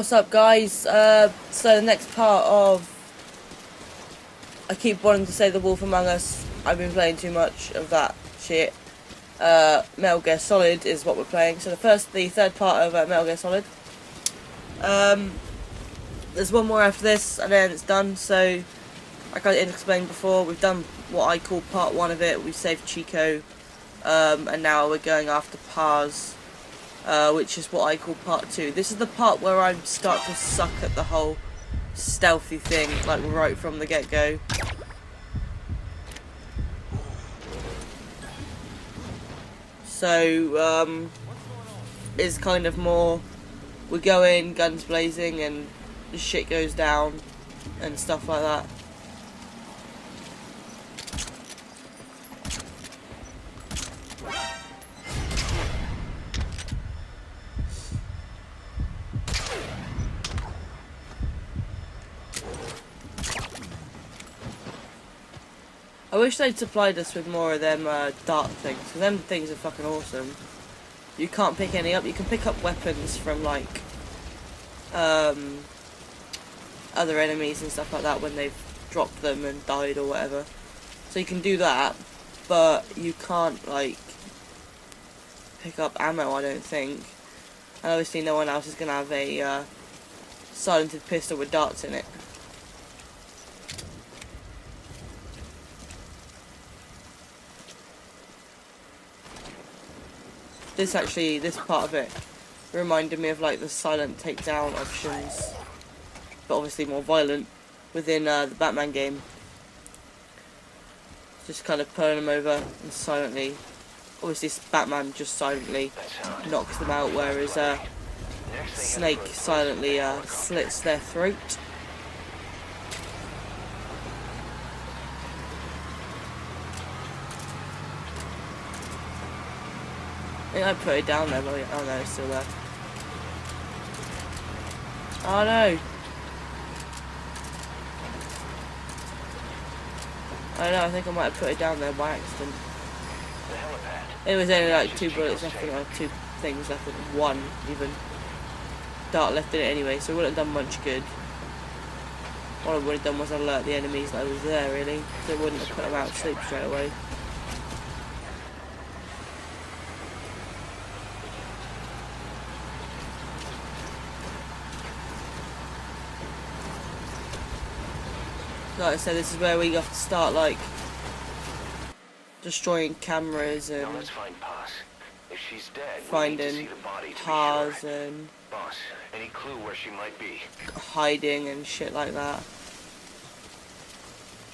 What's up, guys? So the next part of... I keep wanting to say The Wolf Among Us. I've been playing too much of that shit. Metal Gear Solid is what we're playing. So the third part of Metal Gear Solid. There's one more after this, and then it's done. So, like I explained before, we've done what I call part one of it. We saved Chico, and now we're going after Paz. Which is what I call part two. This is the part where I start to suck at the whole stealthy thing, like right from the get-go. So, it's kind of more, we go in, guns blazing, and shit goes down, and stuff like that. I wish they'd supplied us with more of them dart things, because them things are fucking awesome. You can't pick any up. You can pick up weapons from, like, other enemies and stuff like that when they've dropped them and died or whatever. So you can do that, but you can't, like, pick up ammo, I don't think. And obviously no one else is going to have a silenced pistol with darts in it. This part of it reminded me of like the silent takedown options, but obviously more violent within the Batman game. Just kind of pulling them over and silently, obviously Batman just silently knocks them out, whereas Snake silently slits their throat. I think I put it down there, but oh no, it's still there. Oh no! I don't know, I think I might have put it down there by accident. It was only like 2 bullets left in it, or 2 things left in it, 1 even. Dart left in it anyway, so it wouldn't have done much good. What I would have done was alert the enemies that I was there, really. So it wouldn't have put them out to sleep straight away. Like I said, this is where we have to start, like, destroying cameras and find Paz. If she's dead, finding Paz and Boss, any clue where she might be? hiding and shit like that.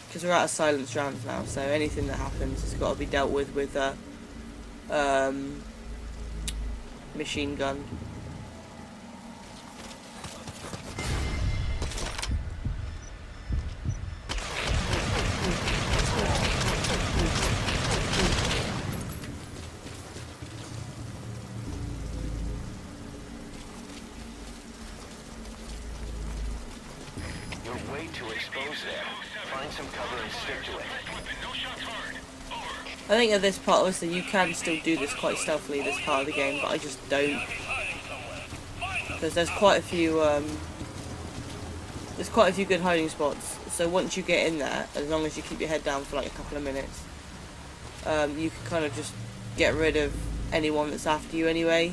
Because we're out of silence rounds now, so anything that happens has got to be dealt with a machine gun. You're way too exposed there. Find some cover and stick to it. I think at this part, obviously, you can still do this quite stealthily, this part of the game, but I just don't. Because there's quite a few good hiding spots. So once you get in there, as long as you keep your head down for like a couple of minutes, you can kind of just get rid of anyone that's after you anyway.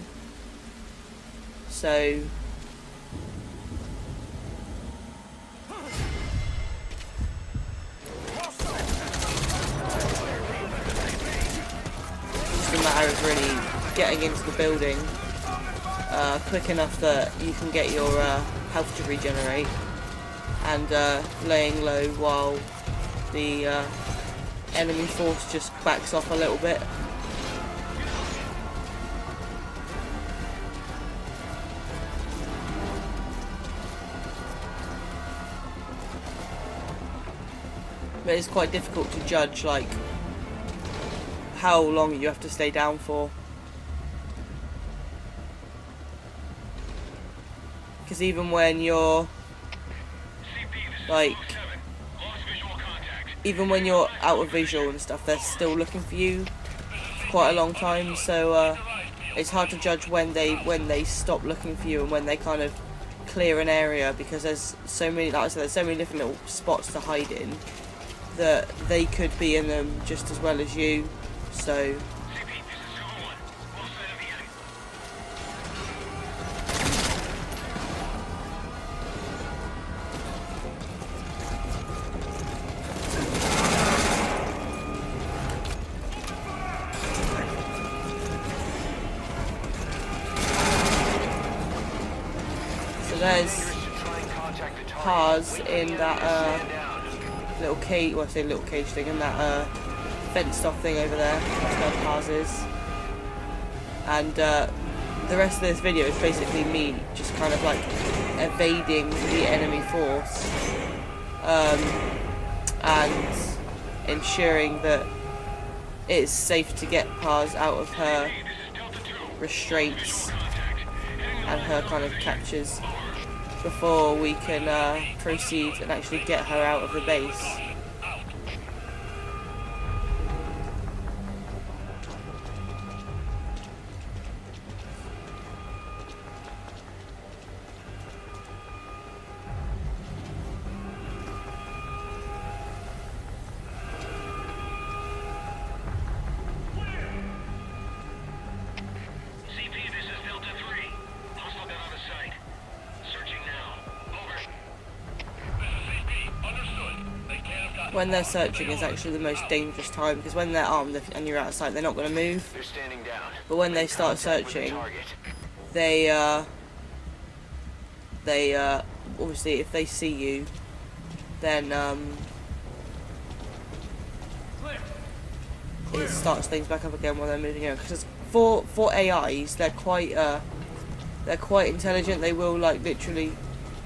So it's just a matter of really getting into the building quick enough that you can get your health to regenerate, and laying low while the enemy force just backs off a little bit. But it's quite difficult to judge, like, how long you have to stay down for. Because even when you're, like, even when you're out of visual and stuff, they're still looking for you for quite a long time. So it's hard to judge when they stop looking for you and when they kind of clear an area, because there's so many, like I said, there's so many different little spots to hide in that they could be in them just as well as you. So there's Paz in that little cage, well I say little cage thing, in that fenced off thing over there. That's where Paz is. And the rest of this video is basically me just kind of like evading the enemy force and ensuring that it's safe to get Paz out of her restraints and her kind of captures before we can proceed and actually get her out of the base. When they're searching is actually the most dangerous time, because when they're armed and you're out of sight, they're not going to move. They're standing down. But when they start searching, they obviously if they see you, then it starts things back up again while they're moving around. Because for AIs, they're quite intelligent. They will like literally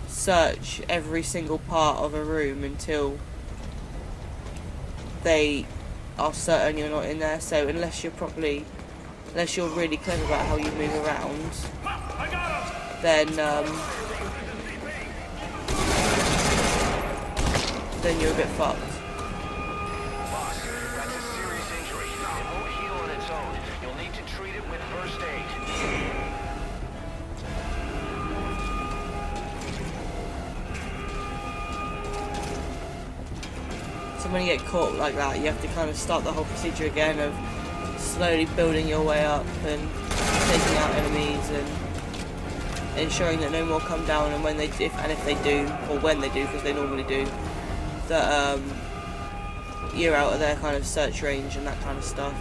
search every single part of a room until they are certain you're not in there. So unless you're really clever about how you move around, then you're a bit fucked. Boss, that's a serious injury. It won't heal on its own. You'll need to treat it with first aid. So when you get caught like that, you have to kind of start the whole procedure again of slowly building your way up and taking out enemies and ensuring that no more come down, and if they do, or when they do, because they normally do, that you're out of their kind of search range and that kind of stuff.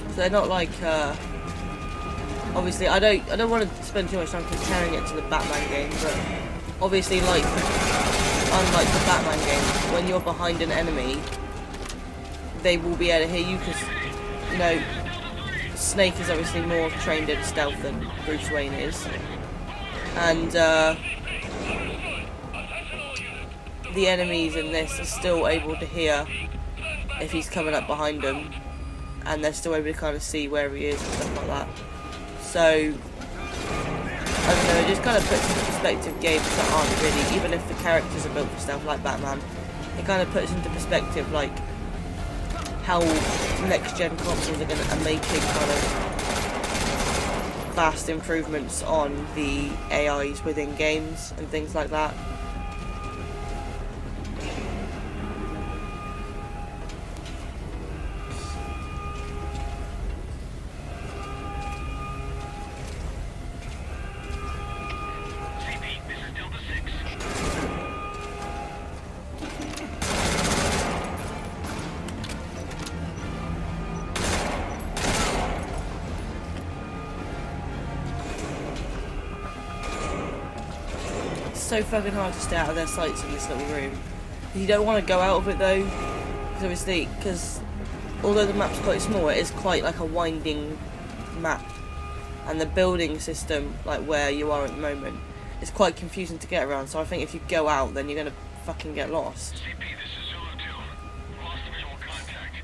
So they're not like, obviously I don't want to spend too much time comparing it to the Batman game, but obviously unlike the Batman game, when you're behind an enemy, they will be able to hear you, because, you know, Snake is obviously more trained in stealth than Bruce Wayne is, and the enemies in this are still able to hear if he's coming up behind them, and they're still able to kind of see where he is and stuff like that. So, I don't know, it just kind of puts into perspective games that aren't really, even if the characters are built for stuff like Batman, it kind of puts into perspective like how next gen consoles are making kind of vast improvements on the AIs within games and things like that. so fucking hard to stay out of their sights in this little room. You don't want to go out of it though, because although the map's quite small, it is quite like a winding map, and the building system, like where you are at the moment, is quite confusing to get around. So I think if you go out, then you're gonna fucking get lost. CP, this is Zulu 2. Lost visual contact.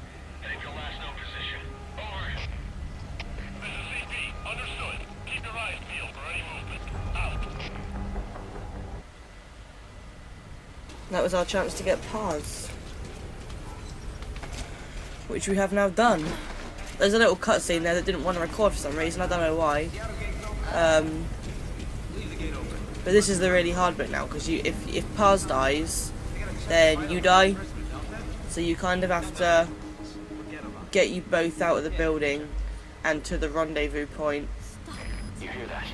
Heading to last known position. Over. This is CP. Understood. Keep your eyes peeled for any movement. Out. That was our chance to get Paz, which we have now done. There's a little cutscene there that didn't want to record for some reason, I don't know why. But this is the really hard bit now, because if Paz dies, then you die. So you kind of have to get you both out of the building and to the rendezvous point. You hear that?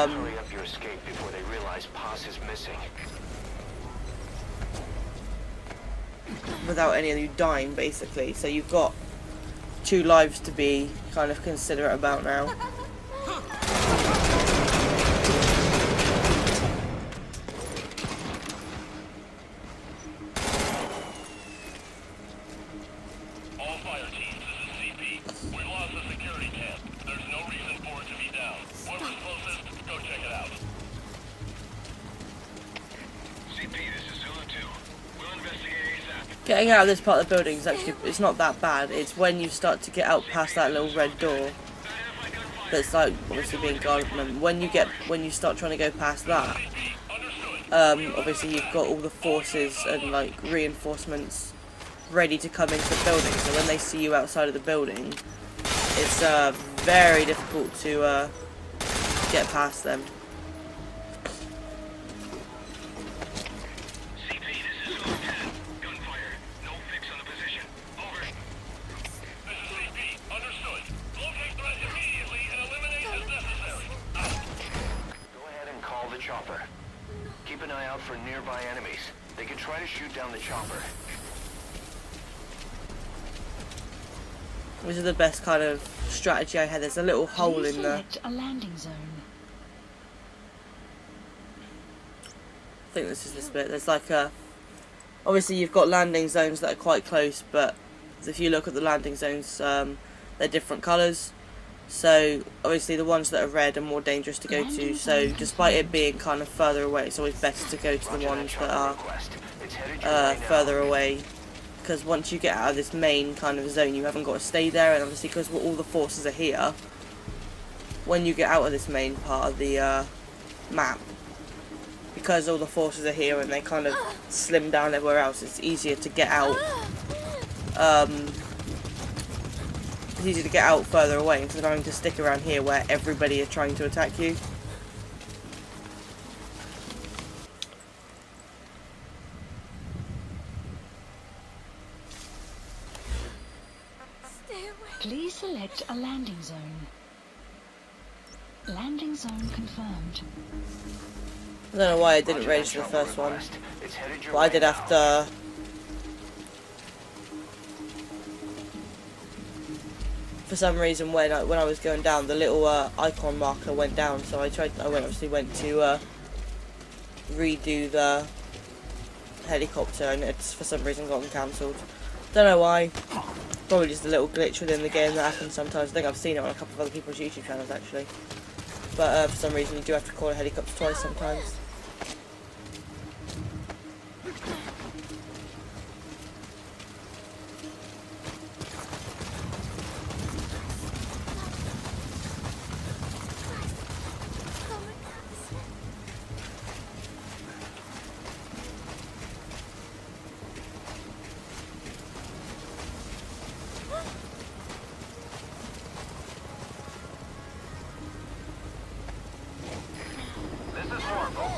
Hurry up your escape before they realize Paz is missing. Without any of you dying, basically. So you've got 2 lives to be kind of considerate about now. All fire teams, this is CP. We lost the security camp. There's no reason for it to be down. Whoever's closest, go check it out. CP, this is Zulu 2. We'll investigate ASAP. Getting out of this part of the building is actually, it's not that bad. It's when you start to get out past that little red door that's like obviously being guarded. And when you start trying to go past that, obviously you've got all the forces and like reinforcements ready to come into the building. So when they see you outside of the building, it's very difficult to get past them. Chopper. Keep an eye out for nearby enemies. They could try to shoot down the chopper. Which is the best kind of strategy I had. There's a little hole in the... a landing zone. I think this is this bit. There's like a... Obviously you've got landing zones that are quite close, but if you look at the landing zones, they're different colours. So obviously the ones that are red are more dangerous to go to, so despite it being kind of further away, it's always better to go to the ones that are further away, because once you get out of this main kind of zone you haven't got to stay there, and obviously because all the forces are here, when you get out of this main part of the map, because all the forces are here and they kind of slim down everywhere else, it's easier to get out. It's easier to get out further away instead of having to stick around here where everybody is trying to attack you. Please select a landing zone. Landing zone confirmed. I don't know why I didn't register the first one, but I did have to. For some reason, when I was going down, the little icon marker went down, so I obviously went to redo the helicopter, and it's for some reason gotten cancelled. Don't know why. Probably just a little glitch within the game that happens sometimes. I think I've seen it on a couple of other people's YouTube channels actually. But for some reason, you do have to call a helicopter twice sometimes.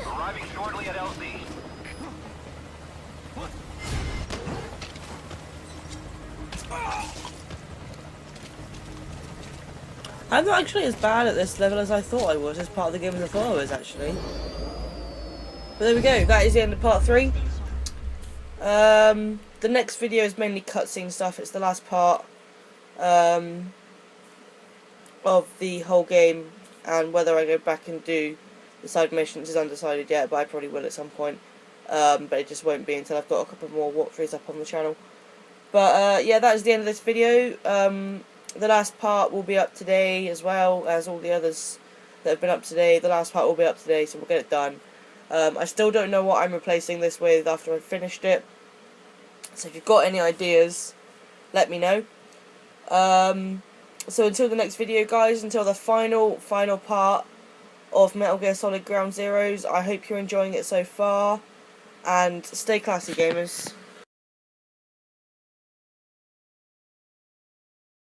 Arriving shortly at LZ. I'm not actually as bad at this level as I thought I was as part of the game as I thought I was actually. But there we go, that is the end of part 3. The next video is mainly cutscene stuff. It's the last part of the whole game, and whether I go back and do the side missions is undecided yet, but I probably will at some point. But it just won't be until I've got a couple more walkthroughs up on the channel. But yeah, that is the end of this video. The last part will be up today, as well as all the others that have been up today. The last part will be up today, so we'll get it done. I still don't know what I'm replacing this with after I've finished it. So if you've got any ideas, let me know. So until the next video, guys, until the final part of Metal Gear Solid Ground Zeroes, I hope you're enjoying it so far. And stay classy, gamers.